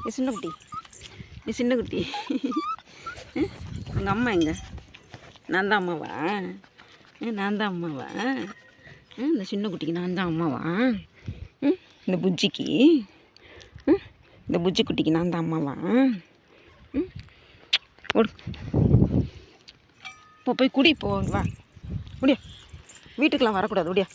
நீ சின்ன குட்டி, நீ சின்ன குட்டி. உங்கள் அம்மா எங்க? நான் தான் அம்மாவா? நான் தான் அம்மாவா? இந்த சின்ன குட்டிக்கு நான் தான் அம்மாவா? இந்த புஜ்ஜிக்கு, இந்த புஜ்ஜி குட்டிக்கு நான் தான் அம்மாவா? ஓடு போ, போய் குடி, போ, வா. முடியா, வீட்டுக்கெலாம் வரக்கூடாது, முடியா.